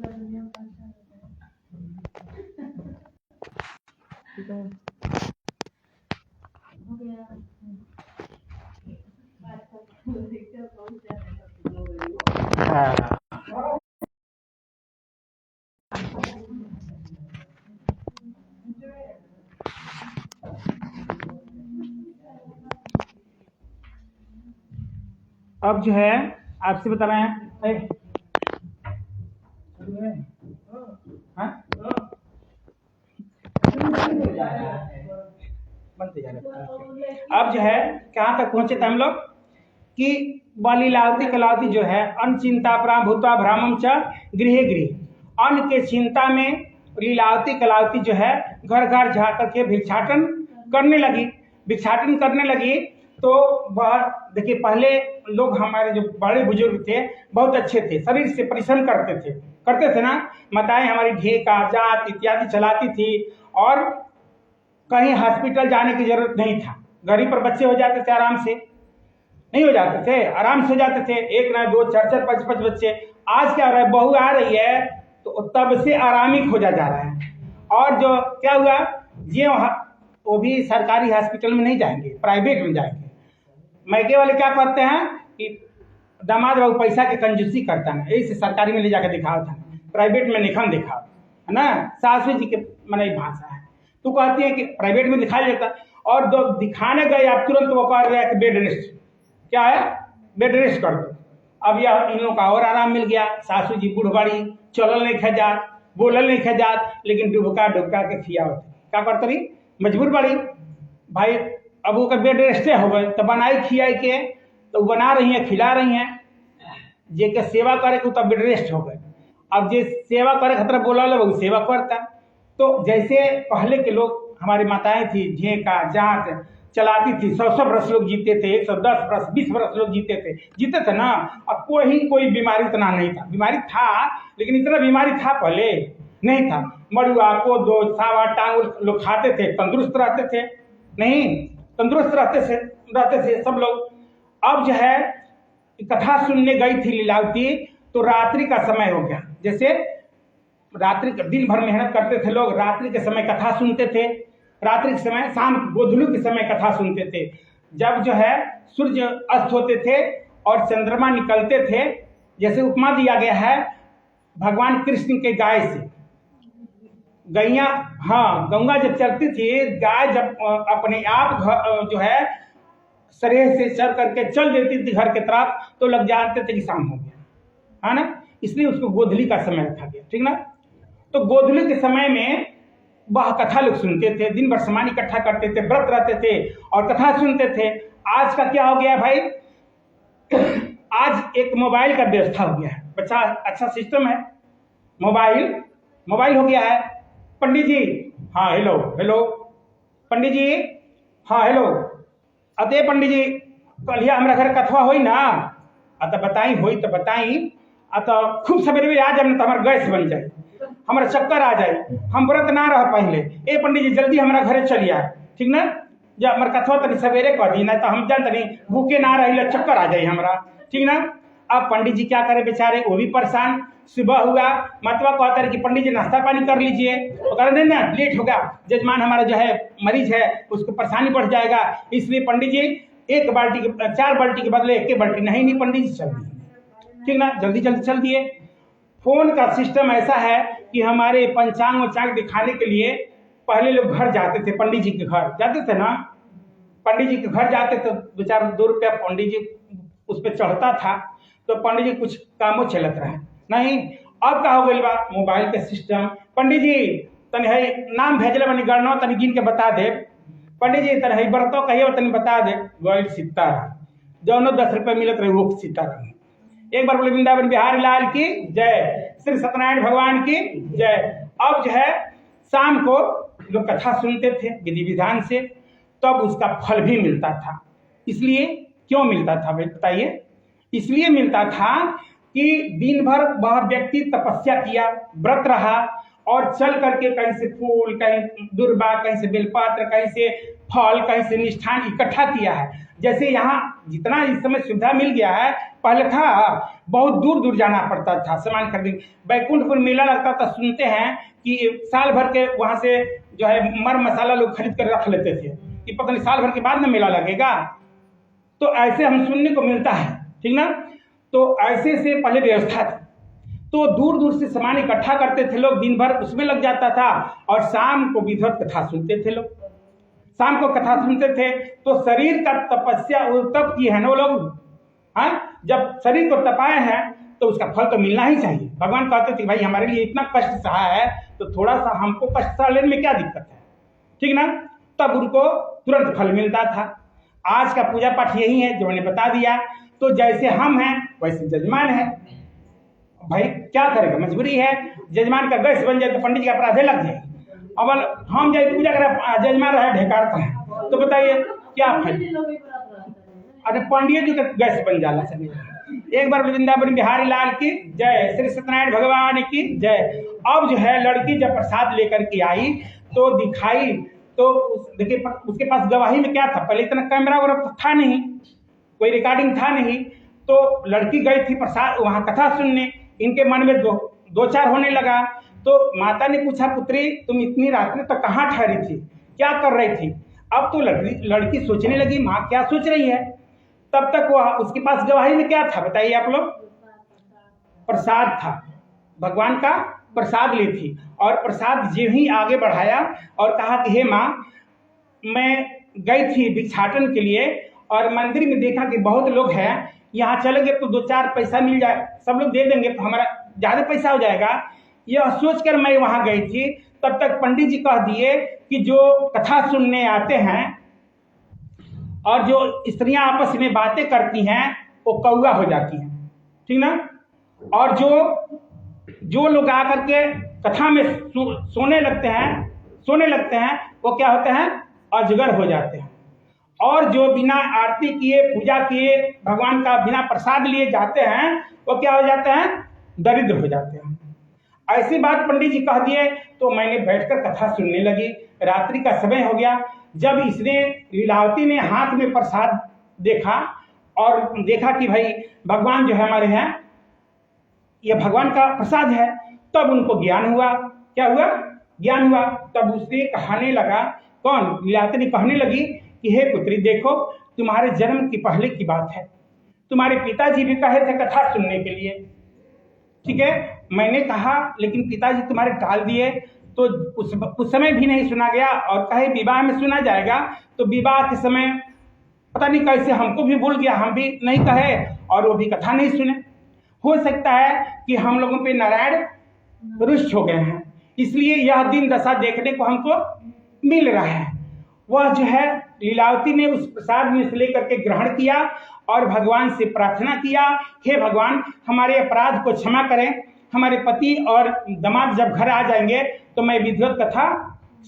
अब जो है आपसे बता रहे हैं अब जो है कहाँ तक पहुंचे थे हम लोग कि बलिलावती कलावती जो है अन्न चिंता प्राम भूतवा भ्रामम च गृह गृह, अन्न के चिंता में लीलावती कलावती जो है घर घर जा करके भिक्षाटन करने लगी। भिक्षाटन करने लगी तो वह देखिए, पहले लोग हमारे जो बड़े बुजुर्ग थे बहुत अच्छे थे, शरीर से परिश्रम करते थे ना। माताएं हमारी ढेका जात इत्यादि चलाती थी और कहीं हॉस्पिटल जाने की जरूरत नहीं था। घर ही पर बच्चे हो जाते थे, आराम से नहीं हो जाते थे, आराम से हो जाते थे, एक ना दो चार चार पांच पांच बच्चे। आज क्या हो रहा है, बहू आ रही है तो तब से आराम ही खोजा जा रहा है। और जो क्या हुआ, ये वो भी सरकारी हॉस्पिटल में नहीं जाएंगे, प्राइवेट में जाएंगे। मैके वाले क्या करते हैं कि दामाद बाबू पैसा के कंजूसी करता है, यही से सरकारी में ले जाकर दिखाओ था, प्राइवेट में निखन दिखाओ, है ना। सासू जी के मन भाषा है, तो कहती है कि प्राइवेट में दिखाया जाता। और जो दिखाने गए आप तुरंत वो कह रहे हैं कि बेड रेस्ट, क्या है, बेड रेस्ट कर दो। अब यह इन लोगों का और आराम मिल गया। सासू जी बूढ़बाड़ी, चलल नहीं खजात, बोलल नहीं खजात, लेकिन डुबका के खिया होते, क्या करते रही, मजबूर बड़ी भाई। अब वो का बेड रेस्टे हो गए तो बनाई खियाई के तो बना रही हैं, खिला रही हैं, जे के सेवा करे को तब बेड रेस्ट हो गए। अब जे सेवा करे खतरा बोला वो सेवा करता। तो जैसे पहले के लोग, हमारी माताएं थी, झेका जात चलाती थी, 100 वर्ष लोग जीते थे, 110 वर्ष 20 वर्ष लोग जीते थे ना। अब कोई बीमारी इतना नहीं था, बीमारी था लेकिन इतना बीमारी था पहले नहीं था। मड़ुआ कोदो सावा टांग लोग खाते थे, तंदुरुस्त रहते थे, नहीं तंदुरुस्त रहते थे सब लोग। अब जो है कथा सुनने गई थी लीलावती, तो रात्रि का समय हो गया। जैसे रात्रि दिन भर मेहनत करते थे लोग, रात्रि के समय कथा सुनते थे, रात्रि के समय शाम गोधूली के समय कथा सुनते थे। जब जो है सूर्य अस्त होते थे और चंद्रमा निकलते थे, जैसे उपमा दिया गया है भगवान कृष्ण के गाय से। गैया, हाँ, गंगा जब चलती थी, गाय जब अपने आप जो है शरीर से चल करके चल देती थी घर के तरफ, तो लग जानते थे कि शाम हो गया, है ना। इसलिए उसको गोधूली का समय रखा गया, ठीक ना। तो गोधूली के समय में वह कथा लोग सुनते थे, दिन भर सामान इकट्ठा करते थे, व्रत रहते थे और कथा सुनते थे। आज का क्या हो गया भाई, आज एक मोबाइल का व्यवस्था हो गया है, बच्चा अच्छा सिस्टम है, मोबाइल हो गया है। पंडित जी, हाँ हेलो पंडित जी, हाँ हेलो, अतः पंडित जी कलिया हमारा घर कथवा होई ना, अतः बताई होई तो बताई, अतः खूब सवेरे आ जाए तो हमारा गैस बन जाए, हमारा चक्कर आ जाए, हम व्रत ना रह पहले, ए पंडित जी जल्दी हमारा घरे चलिए, ठीक ना। जब हमारा कथवा तनी सवेरे कह दी ना तो हम जान तनी भूखे ना रही, चक्कर आ जाए हमारा, ठीक ना। अब पंडित जी क्या करे बेचारे, वो भी परेशान। सुबह हुआ, मतवा कहता है कि पंडित जी नाश्ता पानी कर लीजिए, तो कह रहे ना लेट होगा, जजमान हमारा जो है मरीज है उसको परेशानी बढ़ जाएगा, इसलिए पंडित जी 4 बाल्टी के बदले 1 बाल्टी, नहीं पंडित जी चल दिए, ठीक ना, जल्दी चल दिए। फोन का सिस्टम ऐसा है कि हमारे पंचांग दिखाने के लिए पहले लोग घर जाते थे, पंडित जी के घर जाते थे ना, पंडित जी के घर जाते तो 2 रुपया पंडित जी उस पर चढ़ता था, तो पंडित जी कुछ कामों चलत रहे नहीं। अब का हो गई बा मोबाइल के सिस्टम, पंडित जी तनि है नाम भेजले बनी गणना तनि गिन के बता दे, पंडित जी तनि है बरतो कहिए तनि बता दे, गोइल सीताराम, जौनो 10 रुपये मिलत रहे वो सीताराम। एक बार बोले वृंदावन बिहारी लाल की जय, श्री सत्यनारायण भगवान की जय। अब जो है शाम को लोग कथा सुनते थे विधि विधान से, तब उसका फल भी मिलता था। इसलिए क्यों मिलता था भाई बताइए, इसलिए मिलता था कि दिन भर वह व्यक्ति तपस्या किया, व्रत रहा और चल करके कहीं से फूल, कहीं दुर्बा, कहीं से बेलपत्र, कहीं से फल, कहीं से मिष्ठान इकट्ठा किया है। जैसे यहाँ जितना इस समय सुविधा मिल गया है, पहले था बहुत दूर दूर जाना पड़ता था सामान खरीदने। बैकुंठपुर मेला लगता था, सुनते हैं कि साल भर के वहाँ से जो है मर मसाला लोग खरीद कर रख लेते थे कि पता नहीं साल भर के बाद में मेला लगेगा। तो ऐसे हम सुनने को मिलता है, ठीक ना। तो ऐसे से पहले व्यवस्था थी, तो दूर दूर से सामान इकट्ठा करते थे लोग, दिन भर उसमें लग जाता था और शाम को विधिवत कथा सुनते थे लोग। शाम को कथा सुनते थे तो शरीर का तपस्या तप की है ना वो लोग। हाँ, जब शरीर को तपाए हैं तो उसका फल तो मिलना ही चाहिए। भगवान कहते थे भाई हमारे लिए इतना कष्ट सहा है तो थोड़ा सा हमको कष्ट सह लेने में क्या दिक्कत है, ठीक ना। तब उनको तुरंत फल मिलता था। आज का पूजा पाठ यही है जो मैंने बता दिया। तो जैसे हम हैं वैसे जजमान है, भाई क्या करेगा, मजबूरी है। जजमान का गैस बन जाए तो पंडित के अपराधे लग जाए। अब हम जाए पूजा करें, जजमान रहे ढेकारता है, तो बताइए क्या फायदा। अरे पंडित जी का गैस बन जाला सभी। एक बार वृंदावन बिहारी लाल की जय, श्री सत्यनारायण भगवान की जय। अब जो है लड़की जब प्रसाद लेकर के आई तो दिखाई, तो देखिए उसके पास गवाही में क्या था, पहले इतना कैमरा वगैरह था नहीं, कोई रिकॉर्डिंग था नहीं। तो लड़की गई थी प्रसाद वहाँ कथा सुनने, इनके मन में दो चार होने लगा। तो माता ने पूछा पुत्री तुम इतनी रात में तो कहाँ ठहरी थी, क्या कर रही थी। अब तो लड़की सोचने लगी माँ क्या सोच रही है। तब तक वह उसके पास गवाही में क्या था बताइए आप लोग, प्रसाद था, भगवान का प्रसाद ली थी। और प्रसाद जो ही आगे बढ़ाया और कहा कि हे माँ मैं गई थी भिक्षाटन के लिए और मंदिर में देखा कि बहुत लोग हैं, यहाँ चलेंगे तो 2-4 पैसा मिल जाए, सब लोग दे देंगे तो हमारा ज़्यादा पैसा हो जाएगा। यह सोचकर मैं वहाँ गई थी। तब तक पंडित जी कह दिए कि जो कथा सुनने आते हैं और जो स्त्रियां आपस में बातें करती हैं वो कौआ हो जाती हैं, ठीक ना। और जो लोग आकर के कथा में सोने लगते हैं वो क्या होते हैं, अजगर हो जाते हैं। और जो बिना आरती किए पूजा किए भगवान का बिना प्रसाद लिए जाते हैं वो क्या हो जाते हैं, दरिद्र हो जाते हैं। ऐसी बात पंडित जी कह दिए तो मैंने बैठकर कथा सुनने लगी। रात्रि का समय हो गया। जब इसने लीलावती ने हाथ में प्रसाद देखा और देखा कि भाई भगवान जो है हमारे हैं ये भगवान का प्रसाद है, तब उनको ज्ञान हुआ। क्या हुआ, ज्ञान हुआ। तब उसने कहने लगा, कौन, लीलावती ने कहने लगी कि हे पुत्री देखो तुम्हारे जन्म की पहले की बात है, तुम्हारे पिताजी भी कहे थे कथा सुनने के लिए, ठीक है। मैंने कहा लेकिन पिताजी तुम्हारे टाल दिए तो उस समय भी नहीं सुना गया और कहे विवाह में सुना जाएगा। तो विवाह के समय पता नहीं कैसे हमको भी भूल गया, हम भी नहीं कहे और वो भी कथा नहीं सुने। हो सकता है कि हम लोगों पे नारायण रुष्ट हो गए हैं, इसलिए यह दिन दशा देखने को हमको मिल रहा है। वह जो है लीलावती ने उस प्रसाद में से लेकर के ग्रहण किया और भगवान से प्रार्थना किया, हे भगवान हमारे अपराध को क्षमा करें, हमारे पति और दामाद जब घर आ जाएंगे तो मैं विधिवत कथा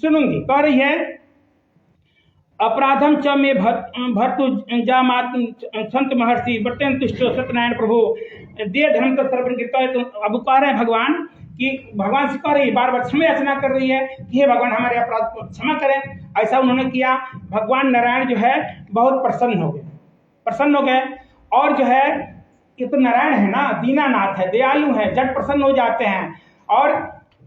सुनूंगी। कह रही है अपराधम च में भर्तु जामात संत महर्षि बटेन तुष्टो सत्यनारायण प्रभु दे धर्म तो सर्वन गिरता। तो अब कह रहे हैं भगवान कि भगवान से कह रही है, बार बार क्षमा याचना कर रही है कि हे भगवान हमारे अपराध को क्षमा करें। ऐसा उन्होंने किया। भगवान नारायण जो है बहुत प्रसन्न हो गए और जो है ये तो नारायण है ना, दीनानाथ है, दयालु है, जट प्रसन्न हो जाते हैं। और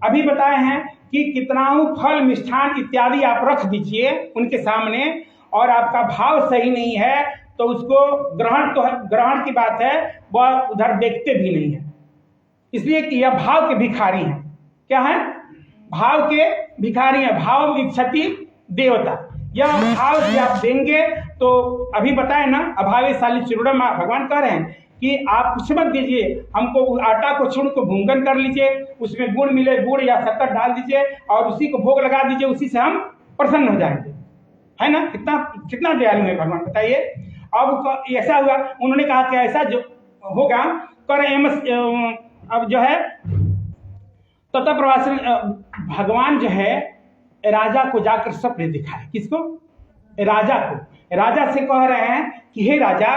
अभी बताए हैं कि कितनाऊ फल मिष्ठान इत्यादि आप रख दीजिए उनके सामने और आपका भाव सही नहीं है तो उसको ग्रहण की बात है, वह उधर देखते भी नहीं है, इसलिए कि यह भाव के भिखारी हैं। क्या है, भाव के भिखारी हैं। भाव इच्छति देवता, यह भाव से आप देंगे तो अभी बताए ना अभावे साली चिरुड़म, भगवान कह रहे हैं कि आप कुछ मत दीजिए, हमको आटा को चूर्ण को भूंगन कर लीजिए, उसमें गुड़ मिले गुड़ या शक्कर डाल दीजिए और उसी को भोग लगा दीजिए, उसी से हम प्रसन्न हो जाएंगे। है ना, कितना दयालु है भगवान, बताइए। अब ऐसा हुआ, उन्होंने कहा कि ऐसा जो होगा कर अब जो है तथा प्रवासन भगवान जो है राजा को जाकर स्वप्न दिखाए। किसको, राजा को। राजा से कह रहे हैं कि हे राजा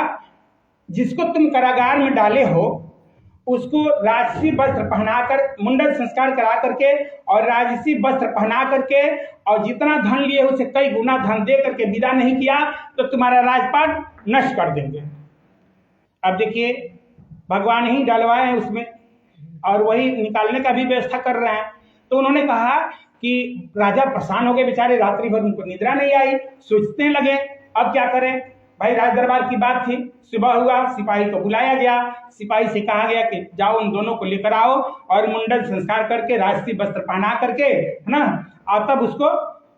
जिसको तुम कारागार में डाले हो उसको राजसी वस्त्र पहनाकर, मुंडन संस्कार करा करके और राजसी वस्त्र पहना करके और जितना धन लिए उसे कई गुना धन दे करके विदा नहीं किया तो तुम्हारा राजपाट नष्ट कर देंगे। अब देखिए भगवान ही डलवाए हैं उसमें और वही निकालने का भी व्यवस्था कर रहे हैं। तो उन्होंने कहा कि राजा परेशान हो गए बेचारे, रात्रि भर उनको निद्रा नहीं आई, सोचने लगे अब क्या करें। भाई राज दरबार की बात थी, सुबह हुआ, सिपाही को बुलाया गया, सिपाही से कहा गया कि जाओ उन दोनों को लेकर आओ और मुंडन संस्कार करके राजसी वस्त्र पहना करके, है ना, और तब उसको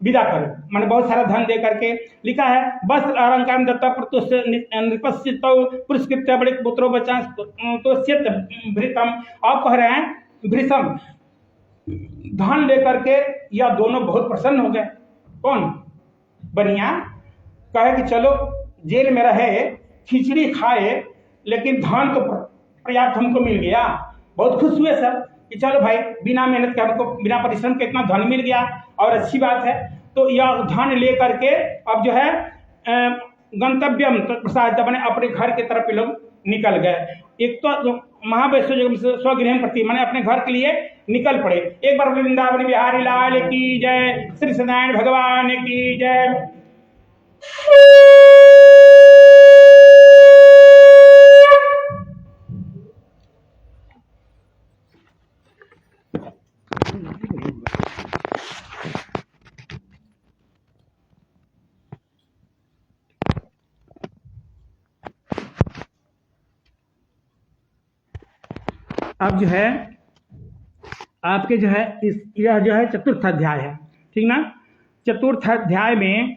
विदा करो। मैंने बहुत सारा धन दे करके लिखा है, वस्त्र अलंकार दत्ता नृपस्थित पुरस्कृत बड़े पुत्रो बचा तो भृतम। आप कह रहे हैं भृतम धन लेकर के या दोनों बहुत प्रसन्न हो गए। कौन? बनिया कहे कि चलो जेल में रहे, खिचड़ी खाए, लेकिन धन तो पर्याप्त हमको मिल गया। बहुत खुश हुए सर कि चलो भाई बिना मेहनत के हमको, बिना परिश्रम के इतना धन मिल गया और अच्छी बात है। तो यह धन लेकर के अब जो है गंतव्यम प्रसाद बने अपने घर की तरफ लोग निकल गए। एक तो महावैष्णव स्वगृह प्रति मैंने अपने घर के लिए निकल पड़े। एक बार वृंदावन बिहारी लाल की जय, श्री सत्यनारायण भगवान की जय। अब जो है आपके जो है यह जो है चतुर्थ अध्याय है, ठीक ना। चतुर्थ अध्याय में